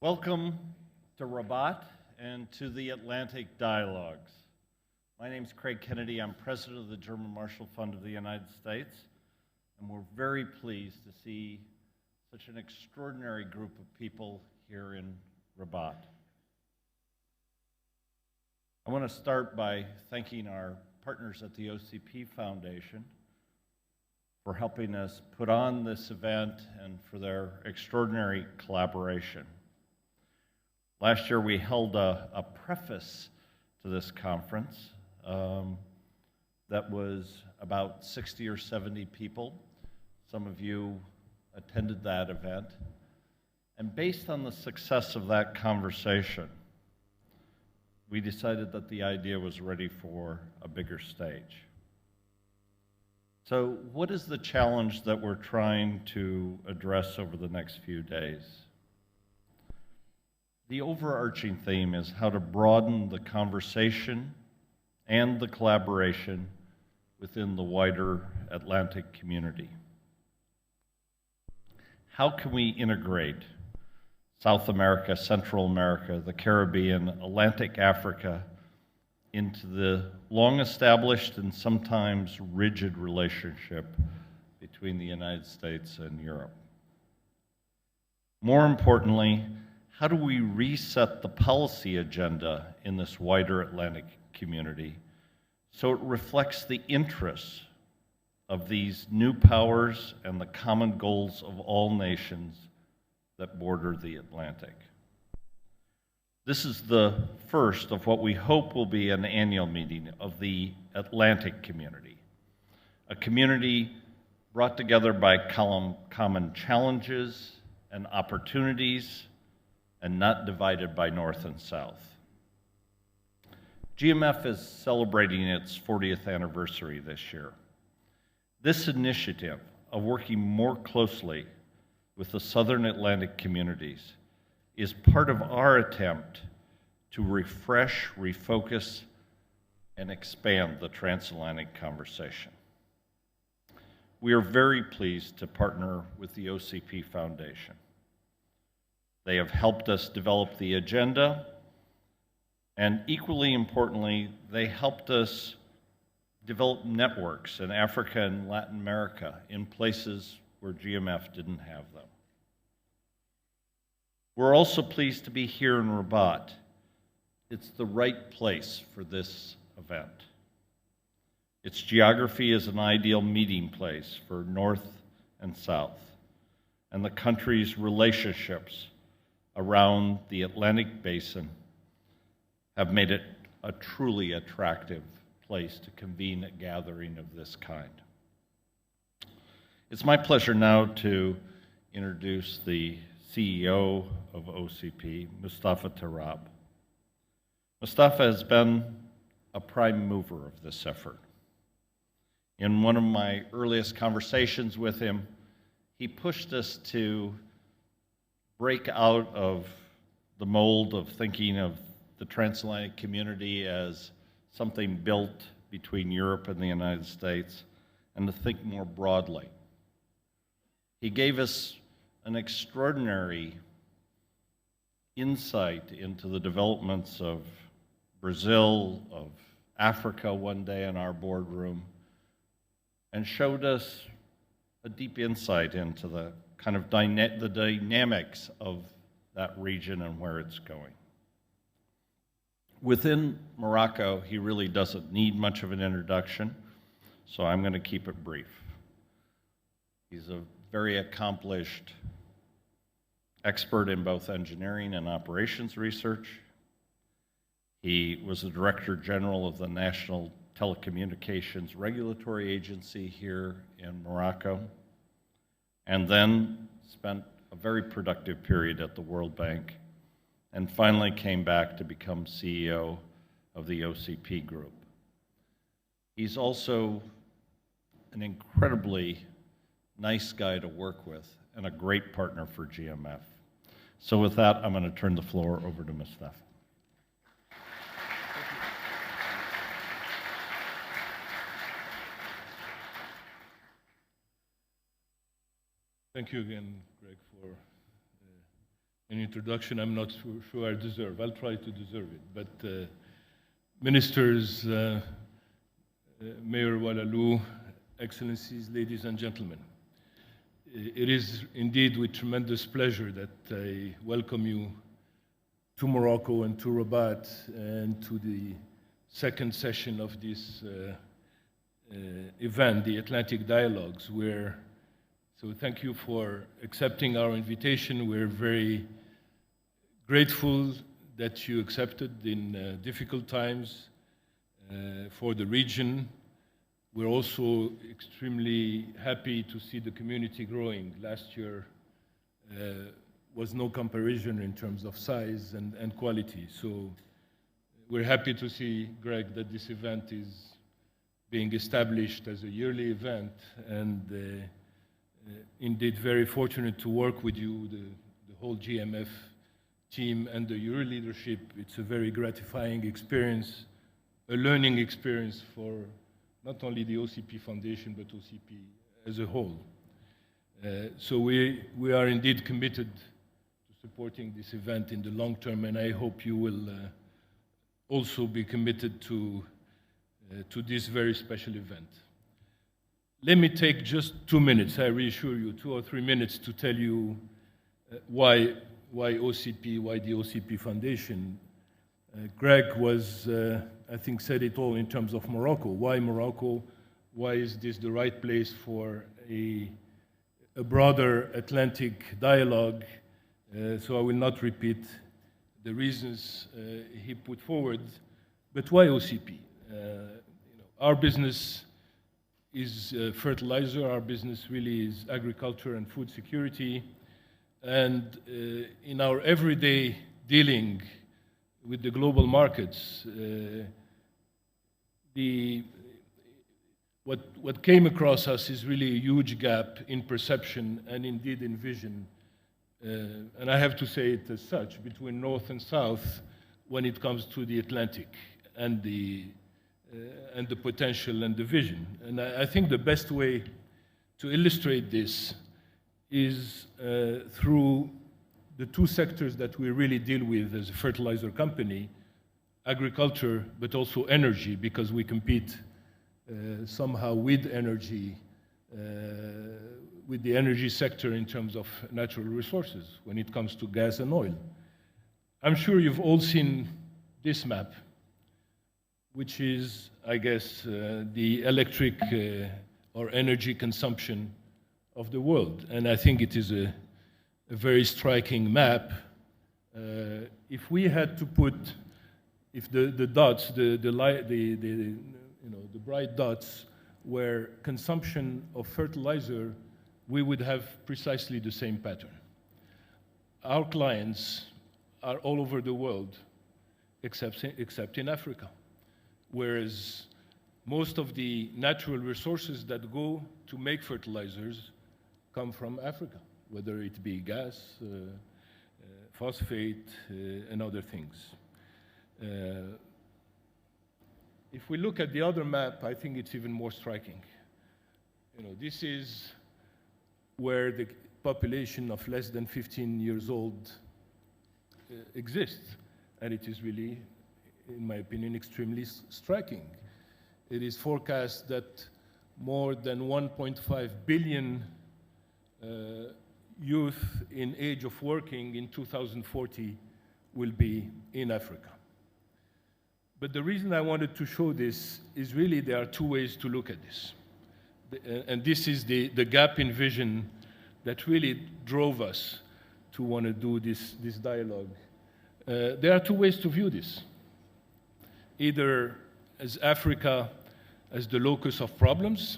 Welcome to Rabat and to the Atlantic Dialogues. My name is Craig Kennedy. I'm president of the German Marshall Fund of the United States, and we're very pleased to see such an extraordinary group of people here in Rabat. I want to start by thanking our partners at the OCP Foundation for helping us put on this event and for their extraordinary collaboration. Last year we held a preface to this conference that was about 60 or 70 people. Some of you attended that event. And based on the success of that conversation, we decided that the idea was ready for a bigger stage. So what is the challenge that we're trying to address over the next few days? The overarching theme is how to broaden the conversation and the collaboration within the wider Atlantic community. How can we integrate South America, Central America, the Caribbean, Atlantic Africa into the long-established and sometimes rigid relationship between the United States and Europe? More importantly, how do we reset the policy agenda in this wider Atlantic community so it reflects the interests of these new powers and the common goals of all nations that border the Atlantic? This is the first of what we hope will be an annual meeting of the Atlantic community, a community brought together by common challenges and opportunities, and not divided by North and South. GMF is celebrating its 40th anniversary this year. This initiative of working more closely with the Southern Atlantic communities is part of our attempt to refresh, refocus, and expand the transatlantic conversation. We are very pleased to partner with the OCP Foundation. They have helped us develop the agenda, and equally importantly, they helped us develop networks in Africa and Latin America in places where GMF didn't have them. We're also pleased to be here in Rabat. It's the right place for this event. Its geography is an ideal meeting place for North and South, and the country's relationships around the Atlantic Basin have made it a truly attractive place to convene a gathering of this kind. It's my pleasure now to introduce the CEO of OCP, Mostafa Terrab. Mostafa has been a prime mover of this effort. In one of my earliest conversations with him, he pushed us to break out of the mold of thinking of the transatlantic community as something built between Europe and the United States, and to think more broadly. He gave us an extraordinary insight into the developments of Brazil, of Africa one day in our boardroom, and showed us a deep insight into the kind of the dynamics of that region and where it's going. Within Morocco, he really doesn't need much of an introduction, so I'm going to keep it brief. He's a very accomplished expert in both engineering and operations research. He was the Director General of the National Telecommunications Regulatory Agency here in Morocco, and then spent a very productive period at the World Bank, and finally came back to become CEO of the OCP Group. He's also an incredibly nice guy to work with and a great partner for GMF. So with that, I'm going to turn the floor over to Mostafa. Thank you again, Greg, for an introduction I'm not sure I deserve. I'll try to deserve it. But ministers, Mayor Walalou, Excellencies, ladies and gentlemen, it is indeed with tremendous pleasure that I welcome you to Morocco and to Rabat and to the second session of this event, the Atlantic Dialogues, so thank you for accepting our invitation. We're very grateful that you accepted in difficult times for the region. We're also extremely happy to see the community growing. Last year was no comparison in terms of size and quality. So we're happy to see, Greg, that this event is being established as a yearly event, and indeed very fortunate to work with you, the whole GMF team and your leadership. It's a very gratifying experience, a learning experience for not only the OCP Foundation, but OCP as a whole. So we are indeed committed to supporting this event in the long term, and I hope you will also be committed to this very special event. Let me take just 2 minutes, I reassure you, 2 or 3 minutes to tell you why OCP, why the OCP Foundation. Greg was, I think, said it all in terms of Morocco. Why Morocco? Why is this the right place for a broader Atlantic dialogue? So I will not repeat the reasons he put forward, but why OCP? Our business is fertilizer. Our business really is agriculture and food security. And in our everyday dealing with the global markets, what came across us is really a huge gap in perception and indeed in vision. And I have to say it as such, between North and South when it comes to the Atlantic and the potential and the vision. And I think the best way to illustrate this is through the two sectors that we really deal with as a fertilizer company, agriculture, but also energy, because we compete somehow with energy, with the energy sector in terms of natural resources when it comes to gas and oil. I'm sure you've all seen this map, which is, I guess, the electric or energy consumption of the world. And I think it is a very striking map. If we had to put, if the dots, the bright dots were consumption of fertilizer, we would have precisely the same pattern. Our clients are all over the world, except in Africa, whereas most of the natural resources that go to make fertilizers come from Africa, whether it be gas, phosphate, and other things. If we look at the other map, I think it's even more striking. This is where the population of less than 15 years old exists, and it is really, in my opinion, extremely striking. It is forecast that more than 1.5 billion youth in age of working in 2040 will be in Africa. But the reason I wanted to show this is really there are two ways to look at this. And this is the gap in vision that really drove us to want to do this dialogue. There are two ways to view this. Either as Africa as the locus of problems.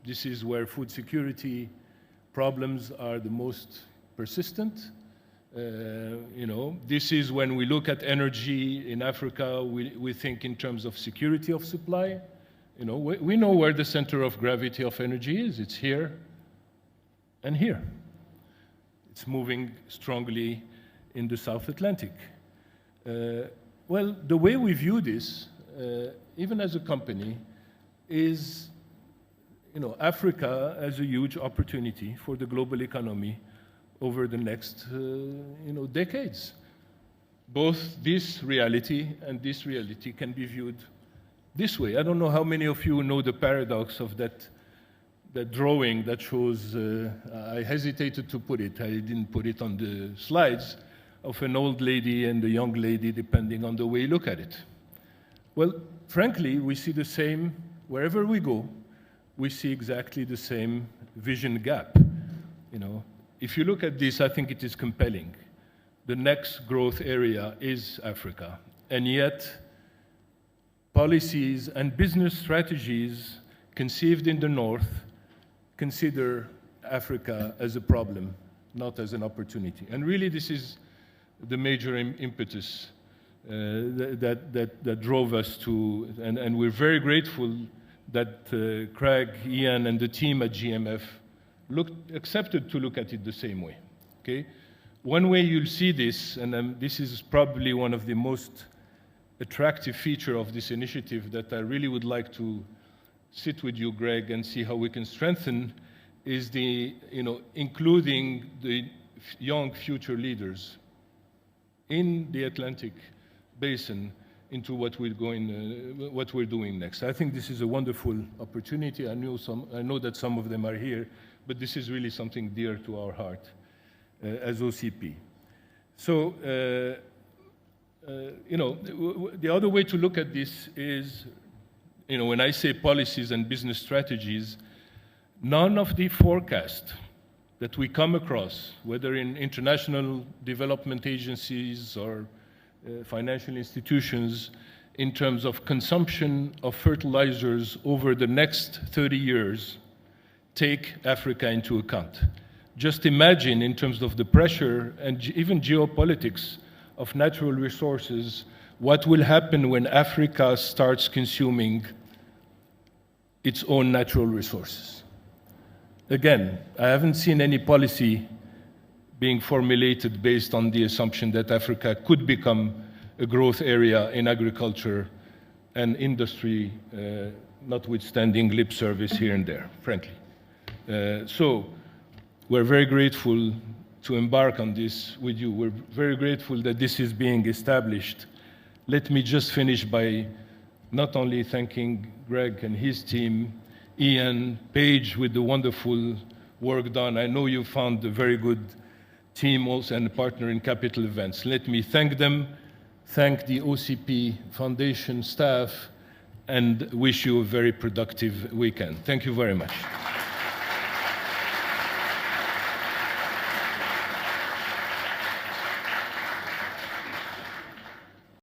This is where food security problems are the most persistent. This is when we look at energy in Africa, we think in terms of security of supply. We know where the center of gravity of energy is. It's here and here. It's moving strongly in the South Atlantic. Well, the way we view this, even as a company, is Africa as a huge opportunity for the global economy over the next decades. Both this reality and this reality can be viewed this way. I don't know how many of you know the paradox of that drawing that shows, I hesitated to put it, I didn't put it on the slides, of an old lady and a young lady, depending on the way you look at it. Well, frankly, we see the same wherever we go. We see exactly the same vision gap. If you look at this, I think it is compelling. The next growth area is Africa, and yet policies and business strategies conceived in the North consider Africa as a problem, not as an opportunity. And really, this is the major impetus that drove us to, and we're very grateful that Craig, Ian, and the team at GMF accepted to look at it the same way. Okay? One way you'll see this, and this is probably one of the most attractive feature of this initiative that I really would like to sit with you, Greg, and see how we can strengthen, is including the young future leaders in the Atlantic Basin into what we're doing next. I think this is a wonderful opportunity. I know that some of them are here, but this is really something dear to our heart as OCP. So, the other way to look at this is, when I say policies and business strategies, none of the forecasts that we come across, whether in international development agencies or financial institutions, in terms of consumption of fertilizers over the next 30 years, take Africa into account. Just imagine, in terms of the pressure and even geopolitics of natural resources, what will happen when Africa starts consuming its own natural resources. Again, I haven't seen any policy being formulated based on the assumption that Africa could become a growth area in agriculture and industry, notwithstanding lip service here and there, frankly. So we're very grateful to embark on this with you. We're very grateful that this is being established. Let me just finish by not only thanking Greg and his team, Ian, Paige, with the wonderful work done. I know you found a very good team also and a partner in capital events. Let me thank them, thank the OCP Foundation staff, and wish you a very productive weekend. Thank you very much.